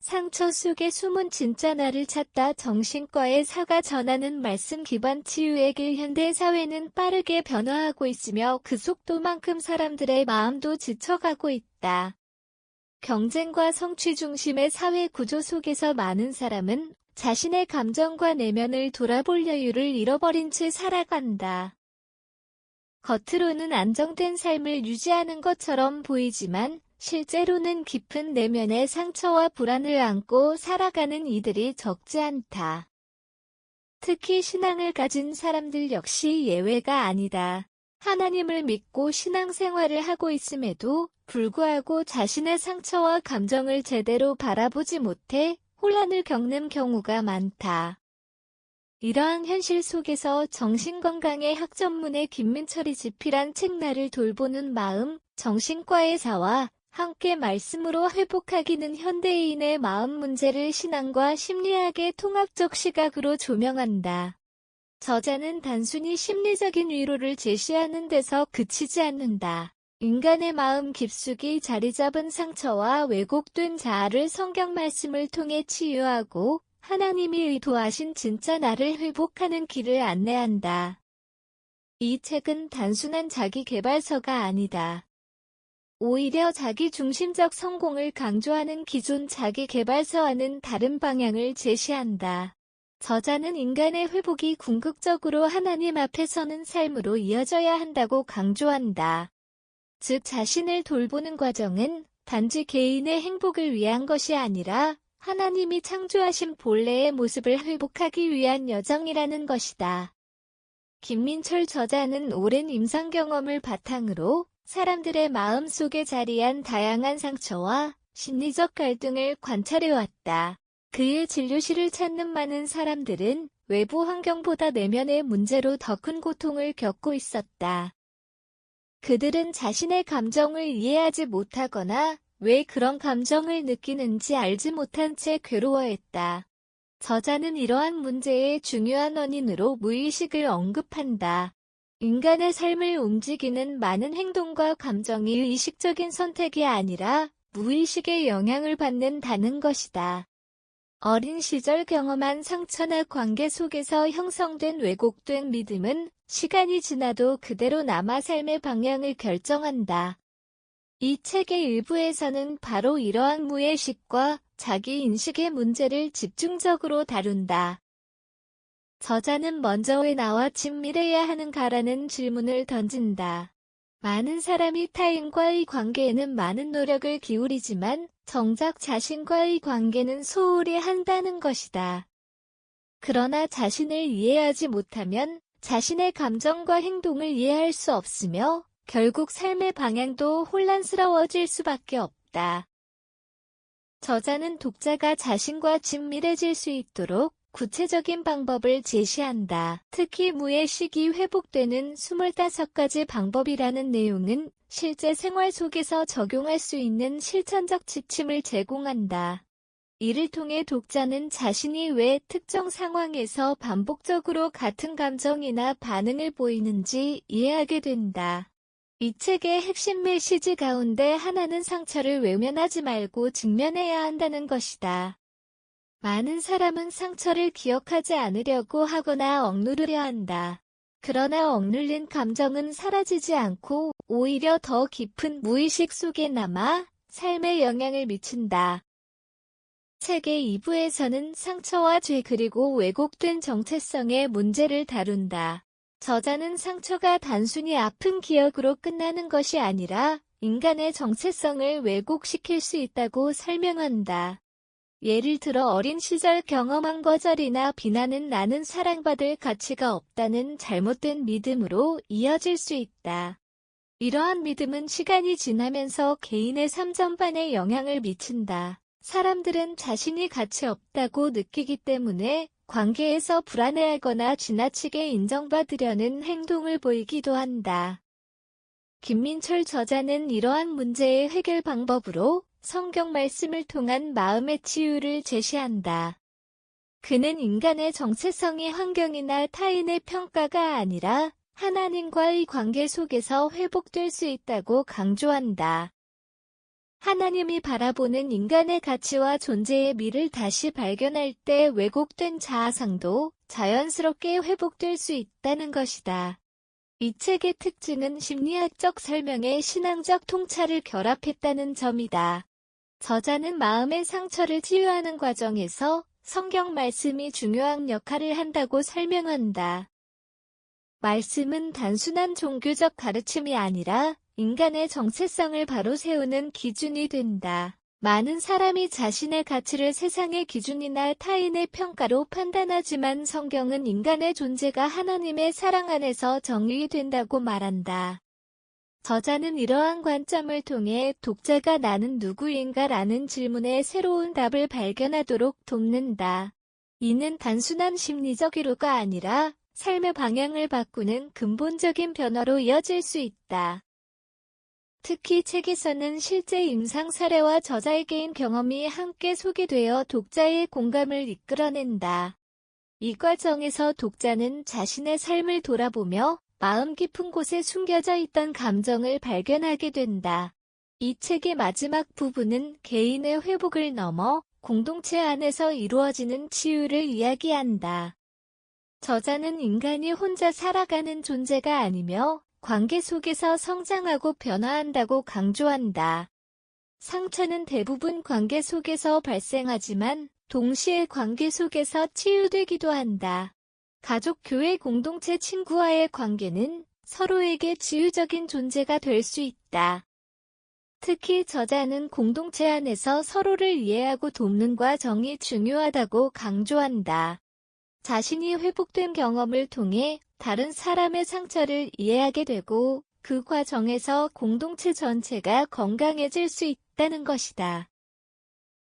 상처 속에 숨은 진짜 나를 찾다 정신과의 사가 전하는 말씀 기반 치유의 길. 현대 사회는 빠르게 변화하고 있으며 그 속도만큼 사람들의 마음도 지쳐가고 있다. 경쟁과 성취 중심의 사회 구조 속에서 많은 사람은 자신의 감정과 내면을 돌아볼 여유를 잃어버린 채 살아간다. 겉으로는 안정된 삶을 유지하는 것처럼 보이지만 실제로는 깊은 내면의 상처와 불안을 안고 살아가는 이들이 적지 않다. 특히 신앙을 가진 사람들 역시 예외가 아니다. 하나님을 믿고 신앙생활을 하고 있음에도 불구하고 자신의 상처와 감정을 제대로 바라보지 못해 혼란을 겪는 경우가 많다. 이러한 현실 속에서 정신건강의 학전문의 김민철이 집필한 책 나를 돌보는 마음, 정신과의 사와 함께 말씀으로 회복하기는 현대인의 마음 문제를 신앙과 심리학의 통합적 시각으로 조명한다. 저자는 단순히 심리적인 위로를 제시하는 데서 그치지 않는다. 인간의 마음 깊숙이 자리 잡은 상처와 왜곡된 자아를 성경 말씀을 통해 치유하고 하나님이 의도하신 진짜 나를 회복하는 길을 안내한다. 이 책은 단순한 자기계발서가 아니다. 오히려 자기중심적 성공을 강조하는 기존 자기계발서와는 다른 방향을 제시한다. 저자는 인간의 회복이 궁극적으로 하나님 앞에 서는 삶으로 이어져야 한다고 강조한다. 즉 자신을 돌보는 과정은 단지 개인의 행복을 위한 것이 아니라 하나님이 창조하신 본래의 모습을 회복하기 위한 여정이라는 것이다. 김민철 저자는 오랜 임상 경험을 바탕으로 사람들의 마음 속에 자리한 다양한 상처와 심리적 갈등을 관찰해왔다. 그의 진료실을 찾는 많은 사람들은 외부 환경보다 내면의 문제로 더 큰 고통을 겪고 있었다. 그들은 자신의 감정을 이해하지 못하거나 왜 그런 감정을 느끼는지 알지 못한 채 괴로워했다. 저자는 이러한 문제의 중요한 원인으로 무의식을 언급한다. 인간의 삶을 움직이는 많은 행동과 감정이 의식적인 선택이 아니라 무의식의 영향을 받는다는 것이다. 어린 시절 경험한 상처나 관계 속에서 형성된 왜곡된 믿음은 시간이 지나도 그대로 남아 삶의 방향을 결정한다. 이 책의 일부에서는 바로 이러한 무의식과 자기 인식의 문제를 집중적으로 다룬다. 저자는 먼저 왜 나와 친밀해야 하는가라는 질문을 던진다. 많은 사람이 타인과의 관계에는 많은 노력을 기울이지만 정작 자신과의 관계는 소홀히 한다는 것이다. 그러나 자신을 이해하지 못하면 자신의 감정과 행동을 이해할 수 없으며 결국 삶의 방향도 혼란스러워질 수밖에 없다. 저자는 독자가 자신과 친밀해질 수 있도록 구체적인 방법을 제시한다. 특히 무의식이 회복되는 25가지 방법이라는 내용은 실제 생활 속에서 적용할 수 있는 실천적 지침을 제공한다. 이를 통해 독자는 자신이 왜 특정 상황에서 반복적으로 같은 감정이나 반응을 보이는지 이해하게 된다. 이 책의 핵심 메시지 가운데 하나는 상처를 외면하지 말고 직면해야 한다는 것이다. 많은 사람은 상처를 기억하지 않으려고 하거나 억누르려 한다. 그러나 억눌린 감정은 사라지지 않고 오히려 더 깊은 무의식 속에 남아 삶에 영향을 미친다. 책의 2부에서는 상처와 죄 그리고 왜곡된 정체성의 문제를 다룬다. 저자는 상처가 단순히 아픈 기억으로 끝나는 것이 아니라 인간의 정체성을 왜곡시킬 수 있다고 설명한다. 예를 들어 어린 시절 경험한 거절이나 비난은 나는 사랑받을 가치가 없다는 잘못된 믿음으로 이어질 수 있다. 이러한 믿음은 시간이 지나면서 개인의 삶 전반에 영향을 미친다. 사람들은 자신이 가치 없다고 느끼기 때문에 관계에서 불안해하거나 지나치게 인정받으려는 행동을 보이기도 한다. 김민철 저자는 이러한 문제의 해결 방법으로 성경 말씀을 통한 마음의 치유를 제시한다. 그는 인간의 정체성이 환경이나 타인의 평가가 아니라 하나님과의 관계 속에서 회복될 수 있다고 강조한다. 하나님이 바라보는 인간의 가치와 존재의 미를 다시 발견할 때 왜곡된 자아상도 자연스럽게 회복될 수 있다는 것이다. 이 책의 특징은 심리학적 설명에 신앙적 통찰을 결합했다는 점이다. 저자는 마음의 상처를 치유하는 과정에서 성경 말씀이 중요한 역할을 한다고 설명한다. 말씀은 단순한 종교적 가르침이 아니라 인간의 정체성을 바로 세우는 기준이 된다. 많은 사람이 자신의 가치를 세상의 기준이나 타인의 평가로 판단하지만 성경은 인간의 존재가 하나님의 사랑 안에서 정의된다고 말한다. 저자는 이러한 관점을 통해 독자가 나는 누구인가라는 질문에 새로운 답을 발견하도록 돕는다. 이는 단순한 심리적 위로가 아니라 삶의 방향을 바꾸는 근본적인 변화로 이어질 수 있다. 특히 책에서는 실제 임상 사례와 저자의 개인 경험이 함께 소개되어 독자의 공감을 이끌어낸다. 이 과정에서 독자는 자신의 삶을 돌아보며 마음 깊은 곳에 숨겨져 있던 감정을 발견하게 된다. 이 책의 마지막 부분은 개인의 회복을 넘어 공동체 안에서 이루어지는 치유를 이야기한다. 저자는 인간이 혼자 살아가는 존재가 아니며 관계 속에서 성장하고 변화한다고 강조한다. 상처는 대부분 관계 속에서 발생하지만 동시에 관계 속에서 치유되기도 한다. 가족, 교회, 공동체, 친구와의 관계는 서로에게 치유적인 존재가 될 수 있다. 특히 저자는 공동체 안에서 서로를 이해하고 돕는 과정이 중요하다고 강조한다. 자신이 회복된 경험을 통해 다른 사람의 상처를 이해하게 되고 그 과정에서 공동체 전체가 건강해질 수 있다는 것이다.